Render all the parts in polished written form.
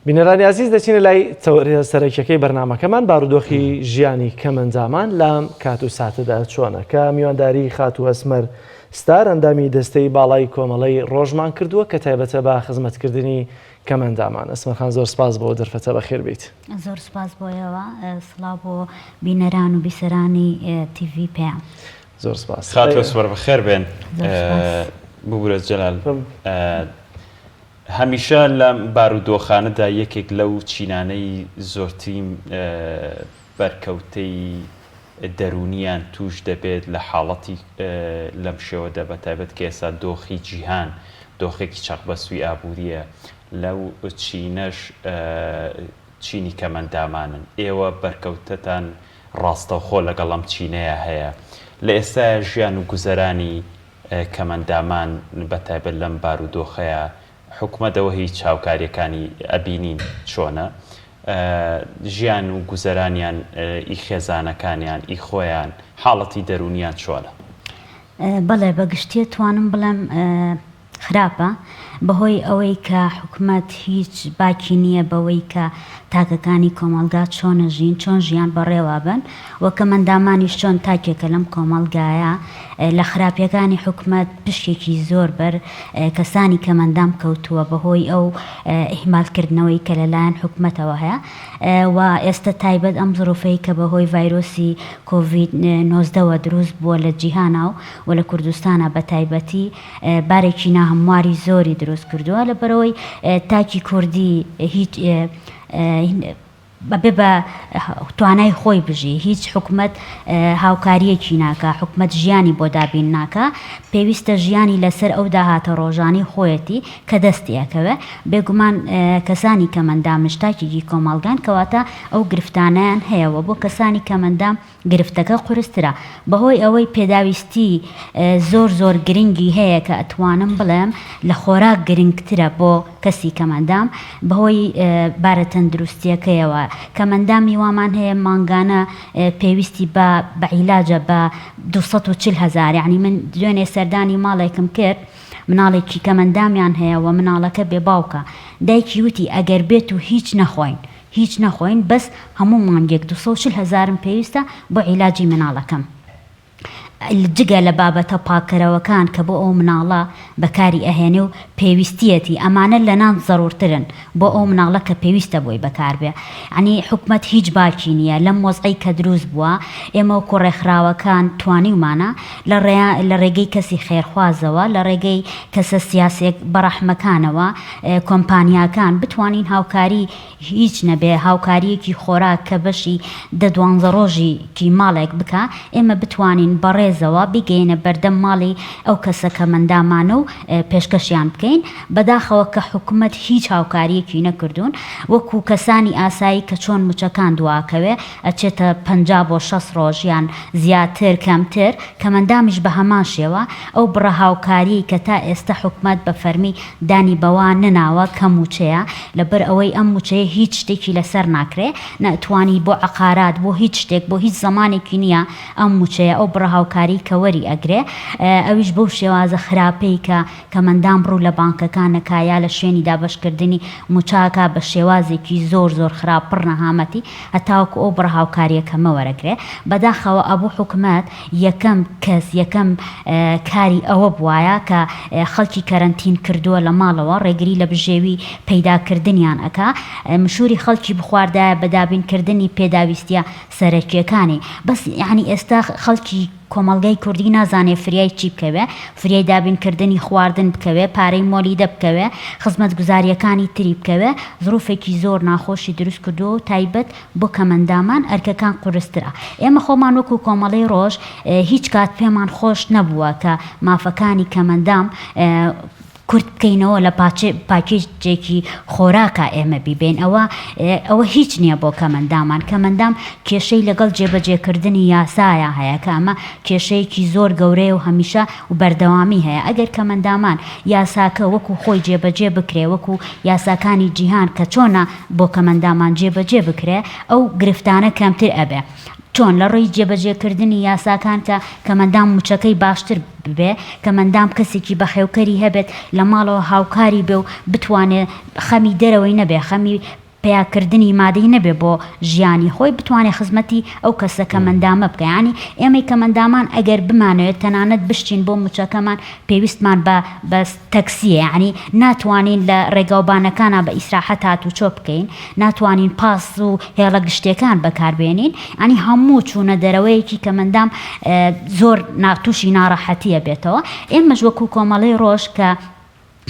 بینەرانی عزیز دەچینە لای سەرەکیەکەی بەرنامەکەمان بارودۆخی ژیانی کەمەندامان لام کات و ساتەدا چۆنە کە میوانداری خات و ئەسمەر ستار ئەندامی دەستەی باڵای کۆمەڵەی ڕۆژمان کردووە کە تایبەتە بە خزمەتکردنی کەمەندامان. ئەسمەرخان زۆر سپاس بۆ دەرفەتە بەخێر بیت. زۆر سپاس بۆیەوە سڵاو بۆ بینەران و بیسەرانی تیڤی پێیان. زۆر سپاس. خاتۆ سوەر بەخێر بێن. ببورە جەلال. هەمیشە لەم بارودۆخانەدا یەکێک لەو چینانەی زۆرترین بەرکەوتەی دەرونیان توش دەبێت لە حاڵەتی لەم شێوەدا بە تایبەت کە ئێستا دۆخی جیهان دۆخێکی چەقبەسووی ئابووریە لەو چینەش چینی کەمەندامانن. ئێوە بەرکەوتەتان ڕاستەوخۆ لەگەڵ ئەم چینەیە هەیە. لە ئێستا ژیان و گوزەرانی کەمەندامان بە تایبەت لەم بارودۆخەیە حکومەتەوە هیچ چاوکاریەکانی ئەبینین چۆنە ژیان و گوزەرانیان ئی خێزانەکانیان ئی خۆیان حاڵەتی دەرونیان چۆنە؟ بەڵێ بەگشتیە توانم بڵێم خراپە بەهۆی ئەوەی کە حکومەت هیچ باکی نییە بەوەی کە تاکەکانی کۆمەلگا چۆنەژین چۆن ژیان بەڕێوە بن وە کەمەندامانیش چۆن تاکێکە لەم کۆمەلگایە لە خراپیەکانی حکومەت پشتێکی زۆر بەر کەسانی کەمەندام کەوتووە بەهۆی ئەو ئیحمالکردنەوەی کە لەلایەن حکومەتەوە هەیە و ئێستا تایبەت ئەم زۆرۆفەی کە بەهۆی ڤایرۆسی کۆڤید 19ەوە دروست بووە لە جیهانە و لە کوردستانە بە تایبەتی بارێکی ناهەمواری زۆری دروست کردووە لەبەرەوەی تاکی کوردی هیچ بەبێ بە توانای خۆی بژی هیچ حکومەت هاوکاریەکی ناکە حکومەت ژیانی بۆ دابین ناکە پێویستە ژیانی لەسەر ئەو داهاتە ڕۆژانی خۆیەتی کە دەستیەکەوێ بێگومان کەسانی کەمەندامش تاکێکی کۆمەڵگان کەواتە ئەو گرفتانیان هەیەەوە بۆ کەسانی کەمەندام گرفتەکە قورسترە بەهۆی ئەوەی پێداویستی زۆر گرنگی هەیە کە ئەتوانم بڵێم لە خۆراک گرنگترە بۆ کەسی کەمەندام بەهۆی بارە تەندروستیەکەیەوە کەمەندامی وامان هەیە مانگانە پێویستی بە عیلاجە بە 240,000 یعنی من دوێنێ سەردانی ماڵێکم کرد مناڵێکی کەمەندامیان هەیە و مناڵەکە بێباوکە دایکی وتی ئەگەر بێت و هیچ نەخۆین بەس هەموو مانگێک 240,000 پێویستە بۆ عیلاجی مناڵەکەم جگە لە بابەتە پاکەرەوەکان کە بۆ ئەو مناڵە بەکاری ئەهێنێ و پێویستیەتی ئەمانە لە نان زەڕورترن بۆ ئەو مناڵە کە پێویستە بۆی بەکاربێ ینی حکومەت هیچ باکی نییە لەم وەزعی کە دروست بووە ئێمە و کوڕێکخراوەکان توانیمانە لە ڕێگەی کەسی خێرخوازەوە لە ڕێگەی کەسە سیاسێک بەڕەحمەکانەوە کۆمپانیاکان بتوانین هاوکاری هیچ نەبێ هاوکاریەکی خۆراک کە بەشی 12 ڕۆژی ماڵێک بکە ئێمە بتوانین بەڕێزەوە بگەینە بەردەم ماڵی ئەو کەسە کەمەندامانە و پێشکەشیان بکەین بەداخەوە کە حکومەت هیچ هاوکاریەکی نەکردوون وەکو کەسانی ئاسایی کە چۆن موچەکان دواکەوێ ئەچێتە 50 بۆ 60 ڕۆژیان زیاتر کەمتر کەمەندامیش بە هەمان شێوە ئەو بڕە هاوکاری کە تا ئێستا حکومەت بە فەرمی دانی بەوان نناوە کە موچەیە لەبەر ئەوەی ئەم موچەیە هیچ شتێکی لەسەر ناکرێ نەتوانی بۆ عقارات بۆ هیچ شتێک بۆ هیچ زمانێکی نییە ئەم موچەیە ئەو بڕە هاوکاری کە وەری ئەگرێ ئەویش بەو شێوازە خراپەی کە کەمەندام ڕوو لە بانکەکانەکە یا لە شوێنی دابەشکردنی موچاکە بە شێوازێکی زۆر خراپ پڕ نەهامەتی هەتاوەکو ئەو بڕە هاوکاریەکەمە وەرەگرێ بەداخەوە ئەبوو حکومەت یەکەم کەس یەکەم کاری ئەوە بوایە کە خەڵکی کەرەنتین کردووە لە ماڵەوە ڕێگری لە بژێوی پەیداکردنیان ئەکا مشوری خەڵکی بخواردایە بە دابینکردنی پێداویستیە سەرەکیەکانی بەس یعنی ئێستا خەڵکی کۆمەڵگای کوردی نازانێ فریای چی بکەوێ فریای دابینکردنی خواردن بکەوێ پارەی مۆلیدە بکەوێ خزمەت گوزاریەکانی تری بکەوێ زروفێکی زۆر ناخۆشی دروست کردو و تایبەت بۆ کەمەندامان ئەرکەکان قورسترە ئێمە خۆمان وەکو کۆمەڵەی ڕۆژ هیچ کات پێمان خۆش نەبووە کە مافەکانی کەمەندام کورت بکەینەوە لە پاکێجێکی خۆراکە ئێمە بیبێن ئەوە هیچ نییە بۆ کەمەندام کێشەی لەگەڵ جێبەجێکردنی یاسایە هەیە کە ئەمە کێشەیەکی زۆر گەورەیە و هەمیشە و بەردەوامی هەیە ئەگەر کەمەندامان یاساکە وەکو خۆی جێبەجێ بکرێ وەکو یاساکانی جیهان کە چۆنە بۆ کەمەندامان جێبەجێ بکرێ ئەو گرفتانە کەمتر ئەبێ چۆن لە ڕێی جێبەجێکردنی یاساکان کە کەمەندام موچەکەی باشتر ببێ کەمەندام کەسێکی بەخێوکەری هەبێت لە ماڵەوە هاوکاری بێ و بتوانێت خەمی دەرەوەی نەبێ خەمی پیاکردنی مادەی نەبێ بۆ ژیانی خۆی بتوانێت خزمەتی ئەو کەسە کەمەندامە بکە ینی ئێمەی کەمەندامان ئەگەر بمانەوێت تەنانەت بشتین بۆ موچەکەمان پێویستمان بە تەکسیە ینی ناتوانین لە ڕێگاوبانەکانە بە ئیسراحەت هاتوو چۆ بکەین ناتوانین پاس و هێڵە گشتەکان بەکاربێنین ئەنی هەموو چوونە دەرەوەیەکی کەمەندام زۆر ناتوشی ناڕەحەتیە بێتەوە ئێمەش وەکو کۆمەڵەی ڕۆژ کە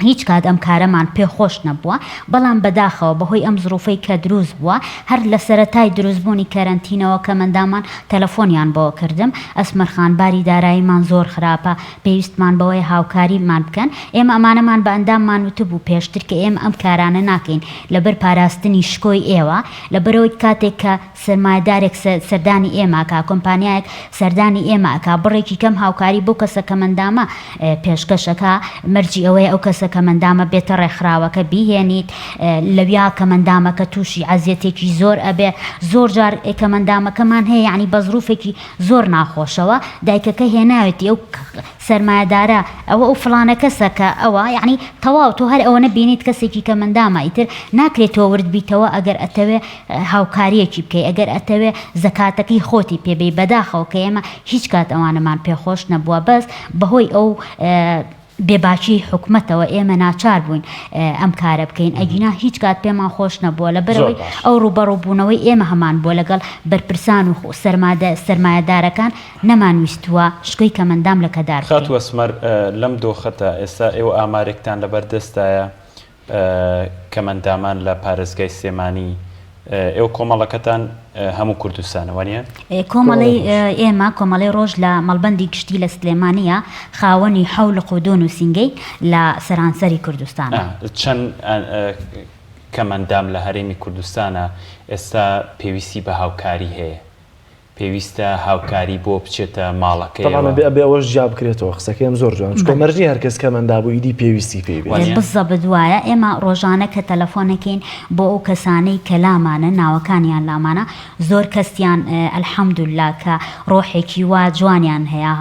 هیچ کات ئەم کارەمان پێخۆش نەبووە بەڵام بەداخەوە بەهۆی ئەم زروفەی کە دروست بووە هەر لە سەرەتای دروستبوونی کەرەنتینەوە کەمەندامان تەلەفۆنیان بۆ کردم ئەسمەرخان باری داراییمان زۆر خراپە پێویستمان بەوەی هاوکاریمان بکەن ئێمە ئەمانەمان بە ئەنداممان وتبوو پێشتر کە ئێمە ئەم کارانە ناکەین لەبەر پاراستنی شکۆی ئێوە لەبەرەوەی کاتێک کە سەرمایه‌دارێک سەردانی ئێمەکە کۆمپانیایەک سەردانی ئێمەکە بڕێکی کەم هاوکاری بۆ کەسە کەمەندامە پێشکەشەکە مەرجی ئەوەیە ئەو کەسە کەمەندامە بێتە ڕێکخراوەکە بیهێنیت لەویا کەمەندامەکە تووشی عەزیەتێکی زۆر ئەبێ زۆر جار کەمەندامەکەمان هەیە یعنی بە زروفێکی زۆر ناخۆشەوە دایکەکە هێناوێتی ئەو سەرمایه‌دارە ئەو فڵانە کەسە کە ئەوە یعنی تەواو تۆ هەر ئەوە نەبینیت کەسێکی کەمەندامە ئیتر ناکرێتەوە ورد بیتەوە ئەگەر ئەتەوێ هاوکاریەکی بکەی ئەگەر ئەتەوێ زەکاتەکەی خۆتی پێبێ بەداخەوە کە ئێمە هیچ کات ئەوانەمان پێخۆش نەبووە بەس بەهۆی ئەو بێباکی حکومەتەوە ئێمە ناچار بووین ئەم کارە بکەین ئەگینا هیچ کات پێمان خۆش نەبووە لە بەرەوەی ئەو ڕوبەڕووبوونەوەی ئێمە هەمان بۆ لەگەڵ بەرپرسان و سەرمایه‌دارەکان نەمانویستووە شکۆی کەمەندام لە کەدار خات وەسمەر لەم دۆخەتە ئێستا ئێوە ئامارێکتان لەبەردەستایە کەمەندامان لە پارێزگای سێمانی ئێوە کۆمەڵەکەتان هەموو کوردستانەوە نیە؟ کۆمەڵی ئێمە کۆمەڵی ڕۆژ لە مەڵبەندی گشتی لە سلێمانیە خاوەنی حەول قودون و سینگەی لە سەرانسەری کوردستانە چەند کەمەندام لە هەرێمی کوردستانە ئێستا پێویستی بە هاوکاری هەیە پێویستە هاوکاری بۆ بچێتە ماڵەکەی بێ ئەوەش جا بکرێتەوە قسەکەم زۆر جوان چکە مەرجی هەرکەس کەمەندا بوو ئیدی پێویستی پێی بزە بدوایە ئێمە ڕۆژانە کە تەلەفۆنەکەین بۆ ئەو کەسانەی کە لامانە ناوەکانیان لامانە زۆر کەسیان ئەلحەمدولیلا کە ڕۆحێکی وا جوانیان هەیە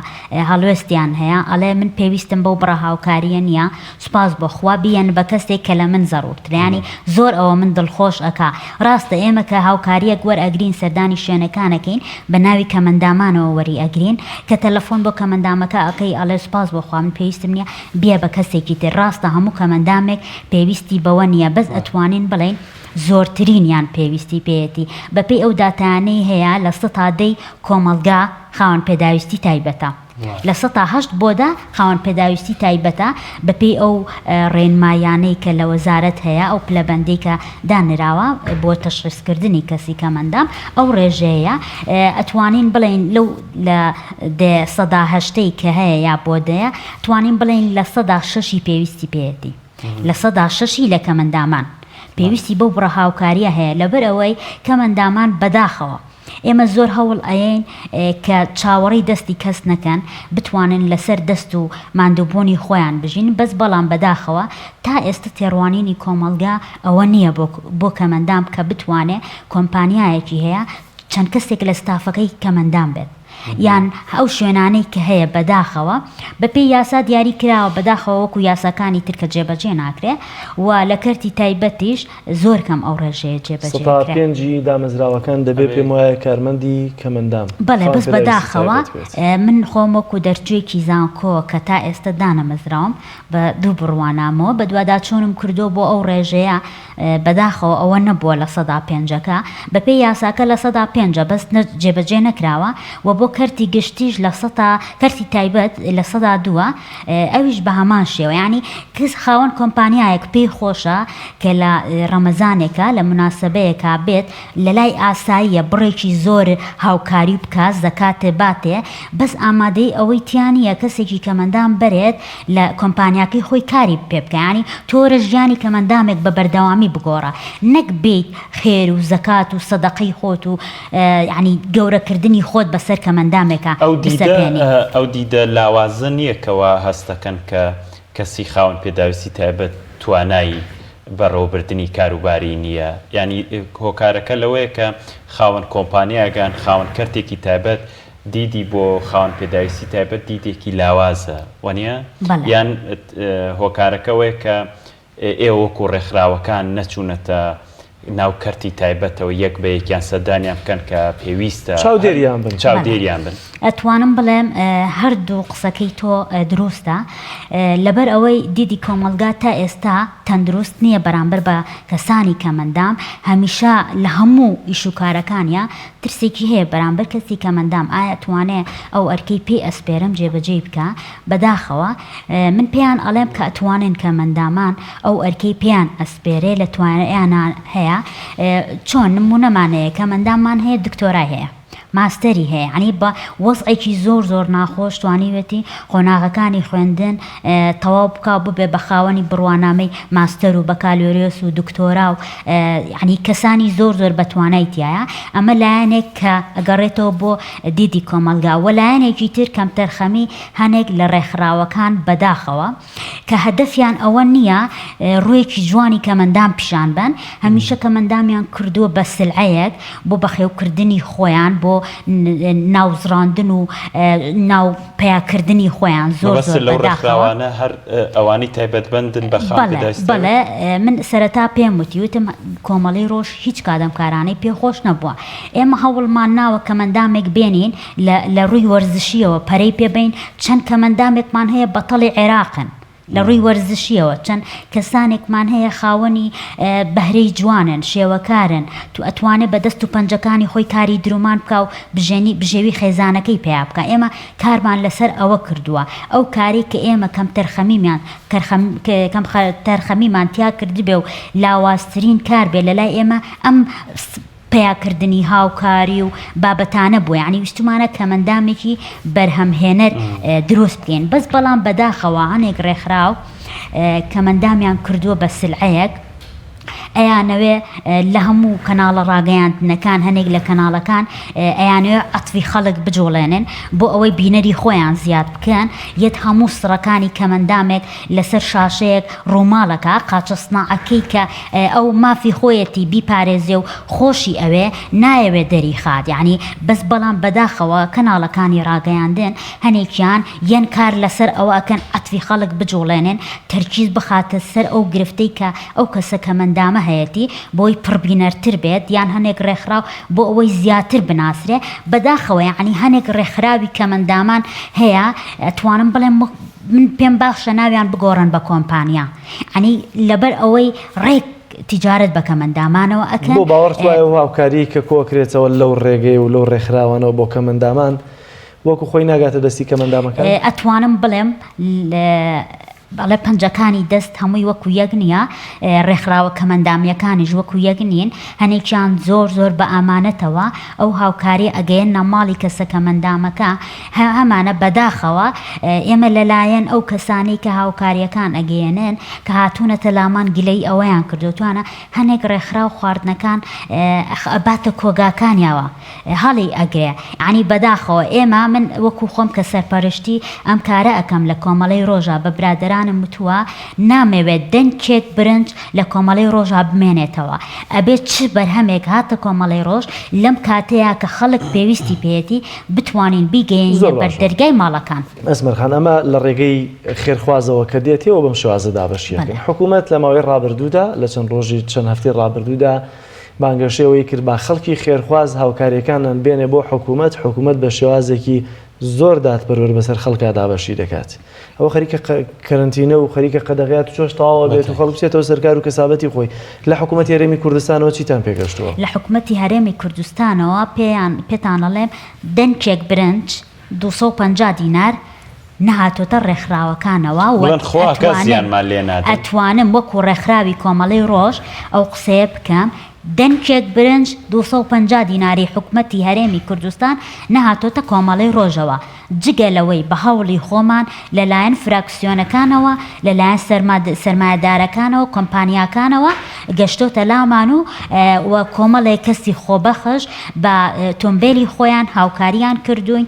هەڵوێستیان هەیە ئەڵێ من پێویستم بەو بڕە هاوکاریە نییە سوپاس بەخوا بیەن بە کەسێک کە لە من زەڕورتریانی زۆر ئەوە من دڵخۆش ئەکا ڕاستە ئێمە کە هاوکاریەک وەرئەگرین سەردانی شوێنەکانەکەین بە ناوی کەمەندامانەوە وەری ئەگرین کە تەلەفۆن بۆ کەمەندامەکە ئەەکەی ئەڵێ سوپاس بۆخوا من پێویستم نییە بیا بە کەسێکی تر ڕاستە هەموو کەمەندامێک پێویستی بەوە نییە بەس ئەتوانین بڵێن زۆرترینیان پێویستی پێیەتی بەپێی ئەو داتانەی هەیە لە ١٠ کۆمەلگا خاوەن پێداویستی تایبەتە لە ١٨ بۆدا خاوەن پێداویستی تایبەتە بەپێی ئەو ڕێنمایانەی کە لە وەزارەت هەیە ئەو پلەبەندەی کە دانراوە بۆ تەشخیصکردنی کەسی کەمەندام ئەو ڕێژەیە ئەتوانین بڵێن لەو لە ١٨ کە هەیە یا بۆدەیە توانین بڵێن لە ١06 پێویستی پێیەتی لە ١06 لە کەمەندامان پێویستی بەو بڕە هاوکاریە هەیە لەبەر ئەوەی کەمەندامان بەداخەوە ئێمە زۆر هەوڵ ئەین کە چاوەڕی دەستی کەس نەکەن بتوانن لەسەر دەست و ماندووبوونی خۆیان بژین بەس بەڵام بەداخەوە تا ئێستا تێڕوانینی کۆمەلگا ئەوە نییە بۆ کەمەندام کە بتوانێت کۆمپانیایەکی هەیە چەند کەسێک لە ستافەکەی کەمەندام بێت یان ئەو شوێنانەی کە هەیە بەداخەوە بەپێی یاسا دیاری کراوە بەداخەوە وەکو یاساکانی ترکە جێبەجێ ناکرێ و لە کەرتی تایبەتیش زۆر کەم ئەو ڕێژەیە جێبەجێ پێنجی دامەزراوەکان دەبێت پێم وایە کارمەندی کەمەندام بەڵێ بەس بەداخەوە من خۆم وەکو دەرچوێکی زانکۆ کە تا ئێستا دانەمەزراوم بە دوو بڕوانامەوە بە دووادا چۆنم کردو بۆ ئەو ڕێژەیە بەداخەوە ئەوە نەبووە لە ١05ەکە بەپێی یاساکە لە ١05 بەس جێبەجێ نەکراوە و بۆ کەرتی گشتیش لە کەرتی تایبەت لە ١02 ئەویش بە هەمان شێوە ینی کەس خاوەن کۆمپانیایەک پێی خۆشە کە لە ڕەمەزانێکە لە مناسبەیەکا بێت لە لای ئاساییە بڕێکی زۆر هاوکاری بکات زەکاتێ باتێ بەس ئامادەی ئەوەی تیانە کەسێکی کەمەندام بەرێت لە کۆمپانیاکەی خۆی کاری پێ بکە ینی تۆرە ژیانی کەمەندامێک بە بەردەوامی بگۆڕە نەک بیت خێر و زەکات و سەدەقەی خۆت و ینی گەورەکردنی خۆت بەسەر کەمەندامێکە ئەو دیدە لاوازە نییەکەوە هەستەکەن کە کەسی خاوەن پێداویستی تایبەت توانایی بەڕێوەبردننی کاروباری نییە ینی هۆکارەکە لەوەیە کە خاوەن کۆمپانیاگان خاوەن کەرتێکی تایبەت دیدی بۆ خاوەن پێداویستی تایبەت دیدێکی لاوازە وانە یان هۆکارەکەوەی کە ئێوە وەکو ڕێکخراوەکان نەچوونەتە ناو کەرتی تایبەتەوە یەک بە یەکیان سەردانیان بکەن کە پێویستە چاودێریان بن. ئەتوانم بڵێم هەردوو قسەکەی تۆ دروستە لەبەر ئەوەی دیدی کۆمەلگا تا ئێستا تەندروست نییە بەرامبەر بە کەسانی کەمەندام هەمیشە لە هەموو ئیش و کارەکانیە ترسێکی هەیە بەرامبەر کەسی کەمەندام ئایا توانێ ئەو ئەرکەی پێی ئەسپێرم جێبەجێ بکە بەداخەوە من پێیان ئەڵێم کە ئەتوانن کەمەندامان ئەو ئەرکەی پێیان ئەسپێرێ لە توانیان هەیە چۆن نمونەمانەیە کەمەندامان هەیە دکتۆرای هەیە ماستەری هەیە عنی بە وەزعێکی زۆر ناخۆش توانیوێتی خۆناغەکانی خوێندن تەواو بکە ببێ بە خاوەنی بڕوانامەی ماستەر و بەکالۆریۆس و دکتۆرا و عنی کەسانی زۆر بەتوانایتیایە ئەمە لایەنێک کە ئەگەڕێتەوە بۆ دیدی کۆمەلگا و لایەنێکی تر کەم تەرخەمی هەنێک لە ڕێکخراوەکان بەداخەوە کە هەدەفیان ئەوە نییە ڕوویەکی جوانی کەمەندام پیشان بن هەمیشە کەمەندامیان کردووە بە سلعەیەک بۆ بەخێوکردنی خۆیان بۆ ناوزڕاندن و ناو پیاکردنی خۆیان زۆر ڕێکخراوانە هەر ئەوانی تایبەتبەندن بە بەڵێ من سەرەتا پێم وتم کۆمەڵی ڕۆژ هیچ کادەمکارانەی پێخۆش نەبووە ئێمە هەوڵمان ناوە کەمەندامێک بێنین لە ڕووی وەرزشیەوە پەرەی پێبین چەند کەمەندامێکمان هەیە بەتەڵی عێراقن لە ڕووی وەرزشیەوە چەند کەسانێکمان هەیە خاوەنی بەهرەی جوانن شێوەکارن تو ئەتوانێت بە دەست و پەنجەکانی خۆی کاری درومان بکە و بژێوی خێزانەکەی پێیا بکە ئێمە کارمان لەسەر ئەوە کردووە ئەو کاری کە ئێمە کەم تەرخەمیمان تیا کردی بێ و لاوازترین کار بێ لەلای ئێمە ئەم پیاکردنی هاوکاری و بابەتانە بووە ینی ویستمانە کەمەندامێکی بەرهەمهێنەر دروست بکەین بەس بەڵام بەداخەوە هەنێک ڕێکخراو کەمەندامیان کردووە بە سلعەیەک ئەیانەوێ لە هەموو کەناڵە ڕاگەیاندنەکان هەنێک لە کەناڵەکان ئەیانوێ ئەتوی خەڵک بجوڵێنن بۆ ئەوەی بینەری خۆیان زیاد بکەن یەت هەموو سڕەکانی کەمەندامێک لەسەر شاشەیەک ڕووماڵەکە قاچە سناعەکەی کە ئەو مافی خۆیەتی بیپارێزێ و خۆشی ئەوێ نایەوێ دەریخات یعنی بەس بەڵام بەداخەوە کەناڵەکانی ڕاگەیاندن هەنێکیان یەن کار لەسەر ئەوە ئەکەن ئەتوی خەڵک بجوڵێنن تەرکیز بخاتە سەر ئەو گرفتەی کە ئەو کەسە کەمەندامە هەیەتی بۆی پڕبینەرتر بێت یان هەنێک ڕێکخراو بۆ ئەوەی زیاتر بناسرێ بەداخەوە یعنی هەنێک ڕێکخراوی کەمەندامان هەیە ئەتوانم بڵێم من پێم باشە ناویان بگۆڕن بە کۆمپانیا ئەنی لەبەر ئەوەی ڕێک تیجارەت بە کەمەندامانەوە ئەکەن بۆ باوەڕت وایە هاوکاری کە کۆکرێتەوە لەو ڕێگەی و لەو ڕێکخراوانەوە بۆ کەمەندامان وەکو خۆی ناگاتە دەستی کەمەندامەکان ئەتوانم بڵێم بەڵێ پەنجەکانی دەست هەمووی وەکو یەک نییە ڕێکخراوە کەمەندامیەکانیش وەکو یەک نین هەنێکیان زۆر بە ئامانەتەوە ئەو هاوکاری ئەگەیەن نەماڵی کەسە کەمەندامەکە هەمانە بەداخەوە ئێمە لەلایەن ئەو کەسانی کە هاوکاریەکان ئەگەیەنێن کە هاتوونەتە لامان گلەی ئەوەیان کردوتوانە هەنێک ڕێکخراو خواردنەکان ئەباتە کۆگاکانیەوە هەڵی ئەگرێ عنی بەداخەوە ئێمە من وەکو خۆم کە سەرپەرشتی ئەم کارە ئەەکەم لە کۆمەڵەی ڕۆژە بە برادران متووە نامەوێت دەنگێک برنج لە کۆمەڵەی ڕۆژا بمێنێتەوە ئەبێت چ بەرهەمێک هاتە کۆمەڵەی ڕۆژ لەم کاتەیە کە خەڵک پێویستی پێێتی بتوانین بیگەین بەردەرگای ماڵەکان ئەسمەرخان ئەمە لە ڕێگەی خێرخوازەوە کە دێتەوە بەم شێوازە دابەشیەکەن حکوومەت لە ماوەی ڕابردوودا لە چەند ڕۆژی چەند هەفتەی ڕابردوودا بانگەشەوەی کرد با خەڵکی خێرخواز هاوکاریەکانان بێنێ بۆ حکوومەت بە شێوازێکی زۆر دادپەروەر بەسەر خەڵکا دابەشی دەکات ئەوە خەریکە کەرنتینە و خەریکە قەدەغیات و چۆش تەواوە بێت و خەڵک بچێتەوە سەرکار و کەسابەتی خۆی لە حکوومەتی هەرێمی کوردستانەوە چیتان پێگەشتووە لە حکوومەتی هەرێمی کوردستانەوە پێتان ئەڵێم دەنگێک برنج 250 دینار نەهاتۆتە ڕێکخراوەکانەوە ئەتوانم وەکو ڕێکخراوی کۆمەڵەی ڕۆژ ئەو قسەیە بکەم دەنگێک برنج 250 دیناری حکوومەتی هەرێمی کوردستان نەهاتۆتە کۆمەڵەی ڕۆژەوە جگەلەوەی بە هەوڵی خۆمان لەلایەن فراکسیۆنەکانەوە لەلایەن سەرمایەدارەکانەوە کۆمپانیاکانەوە گەشتۆتە لامان و کۆمەڵێک کەسی خۆبەخش بە تۆمبیلی خۆیان هاوکاریان کردوین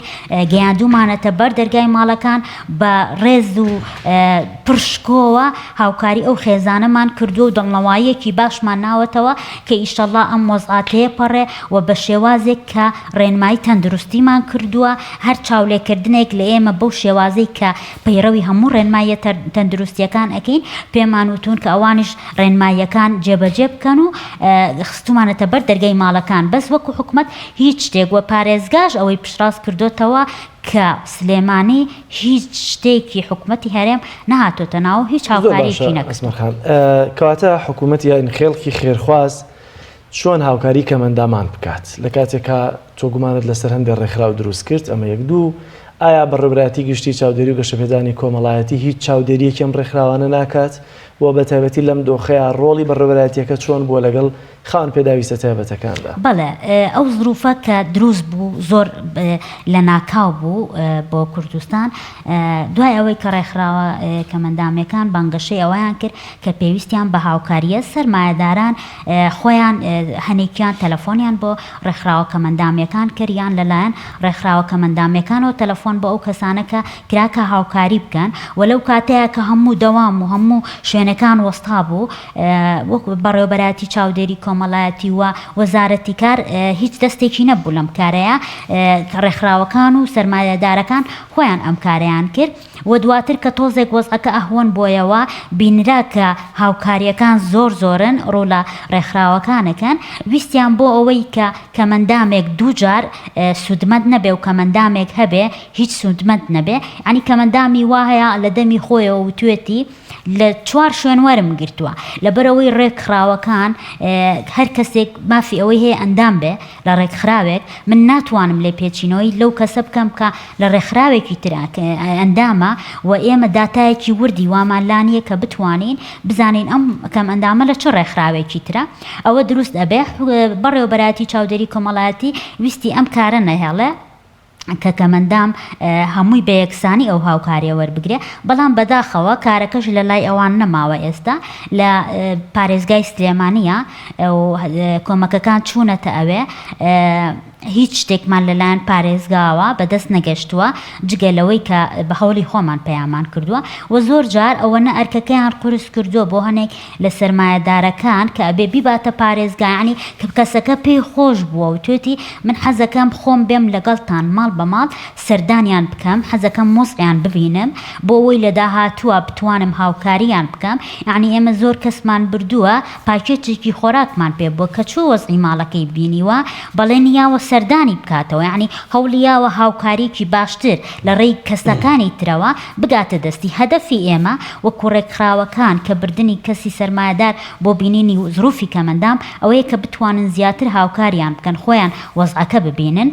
گەیاندومانەتە بەر دەرگای ماڵەکان بە ڕێز و پرشکۆوە هاوکاری ئەو خێزانەمان کردو و دڵنەواییەکی باشمان ناوەتەوە کە ئیشەڵا ئەم وەزعاتەیە پەڕێ و بە شێوازێک کە ڕێنمایی تەندروستیمان کردووە هەر چاولێکردنێک لە ئێمە بەو شێوازەی کە پەیڕەوی هەموو ڕێنمایە تەندروستیەکان ئەکەین پێمان وتون کە ئەوانش ڕێنماییەکان جێبەجێ بکەن و خستومانەتە بەر دەرگای ماڵەکان بەس وەکو حکومت هیچ شتێک وە پارێزگاش ئەوەی پشتڕاست کردوتەوە کە سلێمانی هیچ شتێکی حکومەتی هەرێم نهاتۆتە ناو هیچ هاوکاریکی نەکرد. کەواتە حکوومەت یان خێڵکی خێرخواز چۆن هاوکاری کەمەندامان بکات لە کاتێکا تۆ گومانت لەسەر هەندێک ڕێکخراو دروست کرد ئەمە یەک دوو ئایا بەڕێبەتی گشتی چاودێری و گەشەپێدانی کۆمەڵایەتی هیچ چاودێریەکەم ڕێکخراوانە ناکات و بە تایبەتی لەم دۆخەیە ڕۆڵی بەڕێبەتیەکە چۆن بووە لەگەڵ خاوەن پێداویستە تایبەتەکاندا؟ بەڵێ ئەو زروفە کە دروست بوو زۆر لە ناکاو بوو بۆ کوردستان دوای ئەوەی کە ڕێکخراوە کەمەندامیەکان بانگەشەی ئەوەیان کرد کە پێویستیان بە هاوکاریە سەرمایەداران خۆیان هەنێکیان تەلەفۆنیان بۆ ڕێکخراوە کەمەندامیەکان کردیان لەلایەن ڕێکخراوە کەمەندامیەکانەوە تەلەفۆن بە ئەو کەسانەکە کراکە هاوکاری بکەن وەلەو کاتەیە کە هەموو دەوام و هەموو شوێنەکان وەستا بوو وەکو بەڕێوەبەراتی چاودێری کۆمەڵایەتی و وەزارەتی کار هیچ دەستێکی نەبوو لەم کارەیە ڕێکخراوەکان و سەرمایەدارەکان خۆیان ئەم کارەیان کرد و دواتر کە تۆزێک وەزعەکە ئەهۆن بۆیەوە بینرا کە هاوکاریەکان زۆر زۆرن ڕوو لە ڕێکخراوەکانەکەن ویستیان بۆ ئەوەی کە کەمەندامێک دووجار سوودمەند نەبێ و کەمەندامێک هەبێ هیچ سوودمەند نەبێ ینی کەمەندامی وا هەیە لە دەمی خۆیەوە و توێتی لە 4 شوێن وەرم گرتووە لەبەرەوەی ڕێکخراوەکان هەر کەسێک مافی ئەوەی هەیە ئەندام بێ لە ڕێکخراوێک من ناتوانم لێ پێچینەوەی لەو کەسە بکەم کە لە ڕێکخراوێکی تر ئەندامە و ئێمە داتایەکی وردی وامانلانیە کە بتوانین بزانین ئەم کەم ئەندامە لە چ ڕێکخراوێکی ترە ئەوە دروست ئەبێ بەڕێوەبەراتی چاودێری کۆمەڵایەتی ویستی ئەم کارە نەهێڵێ کە کەمەندام هەمووی بە یەکسانی ئەو هاوکاریە وەربگرێ بەڵام بەداخەوە کارەکەش لە لای ئەوان نەماوە ئێستا لە پارێزگای سلێمانیە کۆمەکەکان چوونەتە ئەوێ هیچ شتێکمان لەلایەن پارێزگاوە بەدەست نەگەشتووە جگەلەوەی کە بە هەوڵی خۆمان پەیامان کردووە و زۆر جار ئەوەنە ئەرکەکەیان قورس کردووە بۆ هەنێک لە سەرمایەدارەکان کە ئەبێ بیباتە پارێزگایانی کە کەسەکە پێی خۆش بووە و توێتی من حەزەکەم خۆم بێم لەگەڵتان ماڵ بە ماڵ سەردانیان بکەم حەزەکەم مۆزقیان ببینم بۆ ئەوەی لە داهاتووە بتوانم هاوکاریان بکەم یعنی ئێمە زۆر کەسمان بردووە پاکێتێکی خۆراکمان پێ بۆ کە چوو وەزعی ماڵەکەی بینیوە بەڵێ نیاوە سەردانی بکاتەوە یعنی هەوڵیاوە هاوکاریکی باشتر لە ڕێی کەسەکانی ترەوە بگاتە دەستی هەدەفی ئێمە وەکو ڕێکخراوەکان کە بردننی کەسی سەرمایەدار بۆ بینینی زروفی کەمەندام ئەوەیە کە بتوانن زیاتر هاوکاریان بکەن خۆیان وەزعەکە ببینن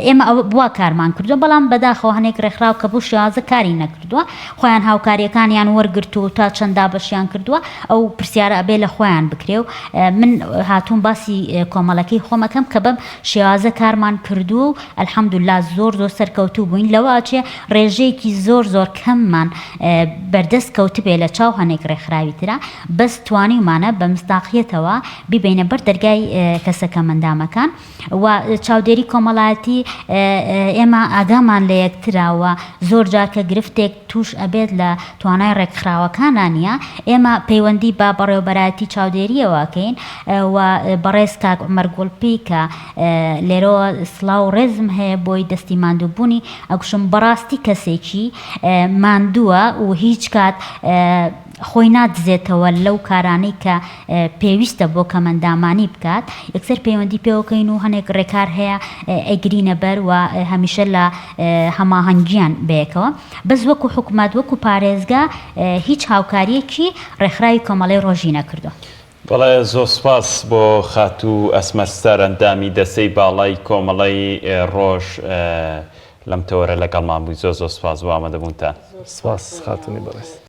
ئێمە ئەو بوا کارمان کردو بەڵام بەداخەوە هەنێک ڕێکخراو کە بوو شێوازە کاری نەکردووە خۆیان هاوکاریەکانیان وەرگرتو تا چەندا بەشیان کردووە ئەو پرسیارە ئەبێ لە خۆیان بکرێ و من هاتوون باسی کۆمەڵەکەی خۆمەکەم کە بەم شێوازە کارمان کردو و ئەلحەمدولیلا زۆر زۆر سەرکەوتوو بووین لەوەچێ ڕێژەیەکی زۆر زۆر کەممان بەردەست کەوتبێ لە چاو هەنێک ڕێکخراوی ترە بەس توانیمانە بە مستاقیەتەوە بیبینە بەر دەرگای کەسەکە مندامەکان و چاودێری کۆمەڵایەتی ئێمە ئاگامان لە یەکتراوە زۆر جار کە گرفتێک توش ئەبێت لە توانای ڕێکخراوەکانانە ئێمە پەیوەندی با بەڕێوەبەراتی چاودێریەوەکەین و بەڕێز کاک عومەر گوڵپی کە لێرەوە سڵاو ڕێزم هەیە بۆی دەستی ماندووبوونی ئەگوشم بەڕاستی کەسێکی ماندووە و هیچ کات خۆی نادزێتەوە لەو کارانەی کە پێویستە بۆ کەمەندامانی بکات یەکسەر پەیوەندی پێوەکەین و هەنێک ڕێکار هەیە ئەیگرینە بەر و هەمیشە لە هەماهەنگیان بەیەکەوە بەس وەکو حکومەت وەکو پارێزگا هیچ هاوکاریەکی ڕێکخراوی کۆمەڵەی ڕۆژی نەکردووە. بەڵێ زۆر سپاس بۆ خاتوو ئەسمەرستەر ئەندامی دەسەی باڵای کۆمەڵەی ڕۆژ لەم تەوەرە لەگەڵمان بووی زۆر زۆر سپاس بۆ ئامادەبوونتان. سپاس خاتوونی بەڕێز.